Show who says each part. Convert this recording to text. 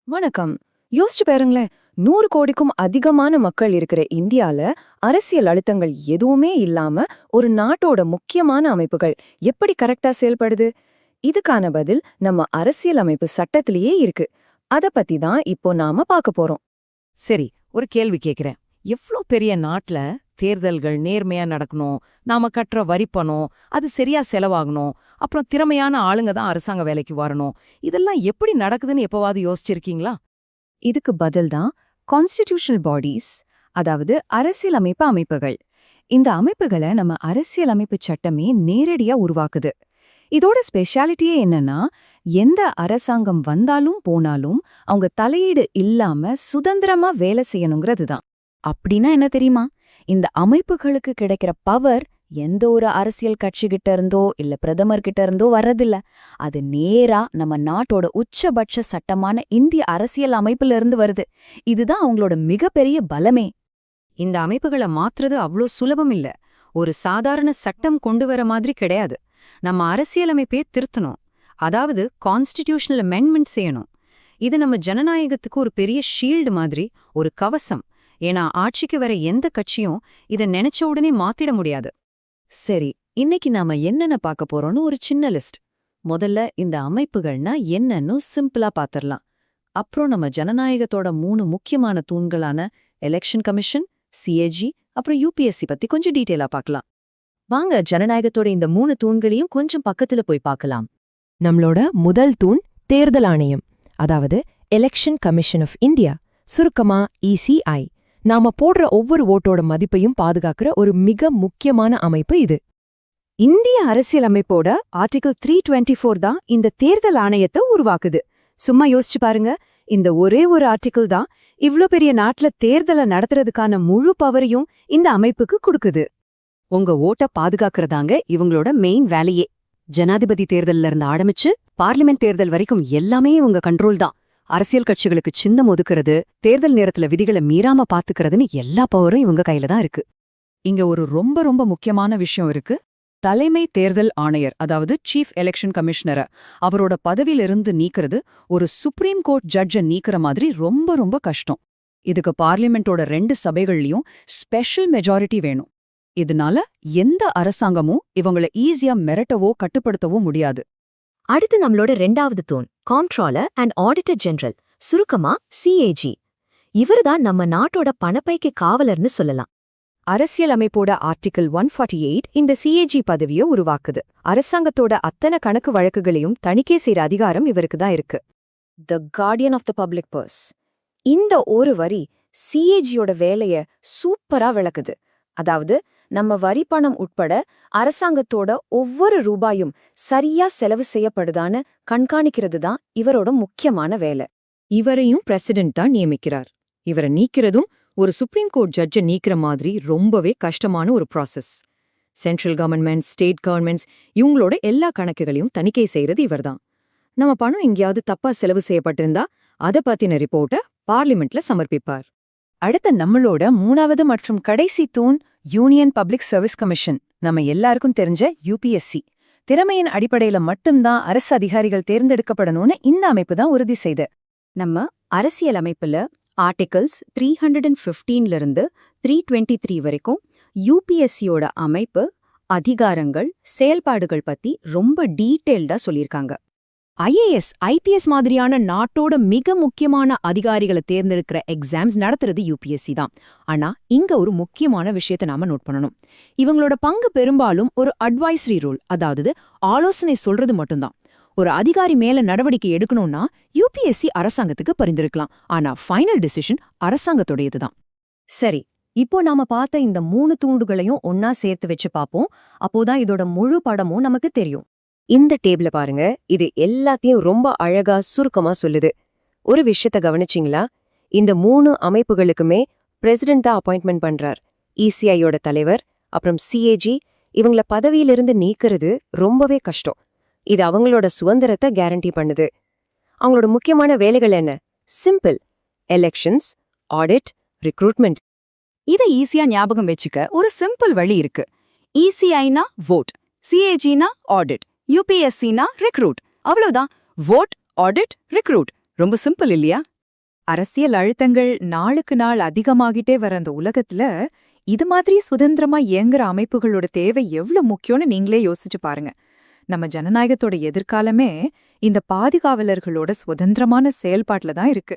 Speaker 1: வணக்கம். யோசிச்சு பாருங்களேன், 100 கோடிக்கும் அதிகமான மக்கள் இருக்கிற இந்தியால அரசியல் அழுத்தங்கள் எதுவுமே இல்லாம ஒரு நாட்டோட முக்கியமான அமைப்புகள் எப்படி கரெக்டா செயல்படுது? இதுக்கான பதில் நம்ம அரசியல் அமைப்பு சட்டத்திலேயே இருக்கு. அத பத்தி தான் இப்போ நாம பார்க்க போறோம்.
Speaker 2: சரி, ஒரு கேள்வி கேக்குறேன். எவ்ளோ பெரிய நாட்டுல தேர்தல்கள் நேர்மையா நடக்கணும், நாம கட்டுற வரிப்பணம் அது சரியா செலவாகணும், அப்புறம் திறமையான ஆளுங்க தான் அரசாங்க வேலைக்கு வரணும், இதெல்லாம் எப்படி நடக்குதுன்னு எப்பவாவது யோசிச்சிருக்கீங்களா?
Speaker 1: இதுக்கு பதில் தான் கான்ஸ்டிடியூஷனல் பாடிஸ், அதாவது அரசியலமைப்பு அமைப்புகள். இந்த அமைப்புகளை நம்ம அரசியலமைப்பு சட்டமே நேரடியா உருவாக்குது. இதோட ஸ்பெஷாலிட்டியே என்னன்னா, எந்த அரசாங்கம் வந்தாலும் போனாலும் அவங்க தலையீடு இல்லாம சுதந்திரமா வேலை செய்யணுங்கிறது தான். அப்படின்னா என்ன தெரியுமா? இந்த அமைப்புகளுக்கு கிடைக்கிற பவர் எந்த ஒரு அரசியல் கட்சிகிட்ட இருந்தோ இல்ல பிரதமர் கிட்ட இருந்தோ வர்றதில்ல. அது நேரா நம்ம நாட்டோட உச்சபட்ச சட்டமான இந்திய அரசியல் அமைப்புல இருந்து வருது. இதுதான் அவங்களோட மிகப்பெரிய பலமே.
Speaker 3: இந்த அமைப்புகளை மாத்துறது அவ்ளோ சுலபம் இல்ல. ஒரு சாதாரண சட்டம் கொண்டு வர மாதிரி கிடையாது. நம்ம அரசியலமைப்பே திருத்தணும். அதாவது கான்ஸ்டிடியூஷனல் அமெண்ட்மெண்ட் செய்யணும். இது நம்ம ஜனநாயகத்துக்கு ஒரு பெரிய ஷீல்டு மாதிரி, ஒரு கவசம். ஏன்னா ஆட்சிக்கு வர எந்த கட்சியும் இதை நினைச்ச உடனே மாத்திட முடியாது.
Speaker 1: சரி, இன்னைக்கு நாம என்னென்ன பார்க்க போறோம்னு ஒரு சின்ன லிஸ்ட். முதல்ல இந்த அமைப்புகள்னா என்னன்னு சிம்பிளா பாத்திரலாம். அப்புறம் நம்ம ஜனநாயகத்தோட 3 முக்கியமான தூண்களான எலெக்ஷன் கமிஷன், சிஏஜி, அப்புறம் யூபிஎஸ்சி பத்தி கொஞ்சம் டீட்டெயிலா பார்க்கலாம். வாங்க, ஜனநாயகத்தோட இந்த 3 தூண்களையும் கொஞ்சம் பக்கத்துல போய் பார்க்கலாம்.
Speaker 4: நம்மளோட முதல் தூண் தேர்தல் ஆணையம், அதாவது எலெக்ஷன் கமிஷன் ஆஃப் இந்தியா, சுருக்கமா இசிஐ. நாம போடுற ஒவ்வொரு ஓட்டோட மதிப்பையும் பாதுகாக்கிற ஒரு மிக முக்கியமான அமைப்பு இது.
Speaker 1: இந்திய அரசியலமைப்போட ஆர்டிகிள் 324 தான் இந்த தேர்தல் ஆணையத்தை உருவாக்குது. சும்மா யோசிச்சு பாருங்க, இந்த ஒரே ஒரு ஆர்டிகிள் தான் இவ்ளோ பெரிய நாட்டுல தேர்தலை நடத்துறதுக்கான முழு பவரையும் இந்த அமைப்புக்கு கொடுக்குது.
Speaker 3: உங்க ஓட்ட பாதுகாக்கிறதாங்க இவங்களோட மெயின் வேலையே. ஜனாதிபதி தேர்தல்ல இருந்து ஆரம்பிச்சு பார்லிமெண்ட் தேர்தல் வரைக்கும் எல்லாமே இவங்க கண்ட்ரோல் தான். அரசியல் கட்சிகளுக்கு சின்னம் ஒதுக்குறது, தேர்தல் நேரத்துல விதிகளை மீறாம பாத்துக்கிறதுன்னு எல்லா பவரும் இவங்க கையில தான் இருக்கு.
Speaker 2: இங்க ஒரு ரொம்ப ரொம்ப முக்கியமான விஷயம் இருக்கு. தலைமை தேர்தல் ஆணையர், அதாவது சீஃப் எலெக்ஷன் கமிஷனரை அவரோட பதவியிலிருந்து நீக்கிறது ஒரு சுப்ரீம் கோர்ட் ஜட்ஜை நீக்கிற மாதிரி ரொம்ப ரொம்ப கஷ்டம். இதுக்கு பார்லிமெண்டோட 2 சபைகள்லயும் ஸ்பெஷல் மெஜாரிட்டி வேணும். இதனால எந்த அரசாங்கமும் இவங்களை ஈஸியா மிரட்டவோ கட்டுப்படுத்தவோ முடியாது.
Speaker 5: அடுத்து நம்மளோட 2வது தூண் காம்ட்ரோலர் அண்ட் ஆடிட்டர் ஜெனரல், சுருக்கமா சிஏஜி. இவர்தான் நம்ம நாட்டோட பணப்பைக்கு காவலர்னு சொல்லலாம்.
Speaker 1: அரசியலமைப்போட ஆர்டிகிள் 148 இந்த சிஏஜி பதவியை உருவாக்குது. அரசாங்கத்தோட அத்தனை கணக்கு வழக்குகளையும் தணிக்கை செய்யற அதிகாரம் இவருக்கு தான் இருக்கு. The guardian of the public purse. இந்த ஒரு வரி சிஏஜியோட வேலைய சூப்பரா விளக்குது. அதாவது நம்ம வரி பணம் உட்பட அரசாங்கத்தோட ஒவ்வொரு ரூபாயும் சரியா செலவு செய்யப்படுதான்னு கண்காணிக்கிறது தான் இவரோட முக்கியமான வேலை.
Speaker 2: இவரையும் பிரசிடென்ட் தான் நியமிக்கிறார். இவரை நீக்கிறதும் ஒரு சுப்ரீம் கோர்ட் ஜட்ஜை நீக்கிற மாதிரி ரொம்பவே கஷ்டமான ஒரு process. Central government, state governments இவங்களோட எல்லா கணக்குகளையும் தணிக்கை செய்யறது இவர்தான். நம்ம பணம் எங்கேயாவது தப்பா செலவு செய்யப்பட்டிருந்தா அதை பத்தின ரிப்போர்ட்டை பார்லிமெண்ட்ல சமர்ப்பிப்பார்.
Speaker 1: அடுத்த நம்மளோட 3வது மற்றும் கடைசி தூண் யூனியன் பப்ளிக் சர்வீஸ் கமிஷன், நம்ம எல்லாருக்கும் தெரிஞ்ச யூபிஎஸ்சி. திறமையின் அடிப்படையில மட்டும்தான் அரசு அதிகாரிகள் தேர்ந்தெடுக்கப்படணும்னு இந்த அமைப்பு தான் உறுதி செய்து.
Speaker 5: நம்ம அரசியல் அமைப்புல ஆர்டிகிள்ஸ் 315 இருந்து 323 வரைக்கும் யூபிஎஸ்சியோட அமைப்பு, அதிகாரங்கள், செயல்பாடுகள் பத்தி ரொம்ப டீட்டெயில்டா சொல்லியிருக்காங்க.
Speaker 3: ஐஏஎஸ், ஐபிஎஸ் மாதிரியான நாட்டோட மிக முக்கியமான அதிகாரிகளை தேர்ந்தெடுக்கிற எக்ஸாம்ஸ் நடத்துறது யூபிஎஸ்சி தான். ஆனா இங்க ஒரு முக்கியமான விஷயத்தை நாம நோட் பண்ணணும். இவங்களோட பங்கு பெரும்பாலும் ஒரு அட்வைசரி ரோல், அதாவது ஆலோசனை சொல்றது மட்டும்தான். ஒரு அதிகாரி மேல நடவடிக்கை எடுக்கணும்னா யூபிஎஸ்சி அரசாங்கத்துக்கு பரிந்துரைக்கலாம். ஆனா ஃபைனல் டிசிஷன் அரசாங்கத்துடையதுதான்.
Speaker 1: சரி, இப்போ நாம பார்த்த இந்த 3 தூண்டுகளையும் ஒன்னா சேர்த்து வச்சு பார்ப்போம். அப்போதான் இதோட முழு படமும் நமக்கு தெரியும். இந்த டேபிள பாருங்க, இது எல்லாத்தையும் ரொம்ப அழகா சுருக்கமா சொல்லுது. ஒரு விஷயத்த கவனிச்சிங்களா? இந்த 3 அமைப்புகளுக்குமே பிரசிடென்ட் தான் அப்பாயின்ட்மெண்ட் பண்றார். இசிஐயோட தலைவர், அப்புறம் சிஏஜி, இவங்கள பதவியிலிருந்து நீக்கிறது ரொம்பவே கஷ்டம். இது அவங்களோட சுதந்திரத்தை கேரண்டி பண்ணுது. அவங்களோட முக்கியமான வேலைகள் என்ன? Simple: elections, audit, recruitment.
Speaker 3: இதை ஈஸியா ஞாபகம் வச்சுக்க ஒரு சிம்பிள் வழி இருக்கு. இசிஐனா வோட், சிஏஜினா ஆடிட், யூபிஎஸ்சினா ரிக்ரூட். அவ்வளவுதான். Vote, audit, recruit. ரொம்ப சிம்பிள் இல்லையா?
Speaker 1: அரசியல் அழுத்தங்கள் நாளுக்கு நாள் அதிகமாகிட்டே வர அந்த உலகத்துல இது மாதிரி சுதந்திரமா இயங்குற அமைப்புகளோட தேவை எவ்வளவு முக்கியம்னு நீங்களே யோசிச்சு பாருங்க. நம்ம ஜனநாயகத்தோட எதிர்காலமே இந்த பாதுகாவலர்களோட சுதந்திரமான செயல்பாட்டுல தான் இருக்கு.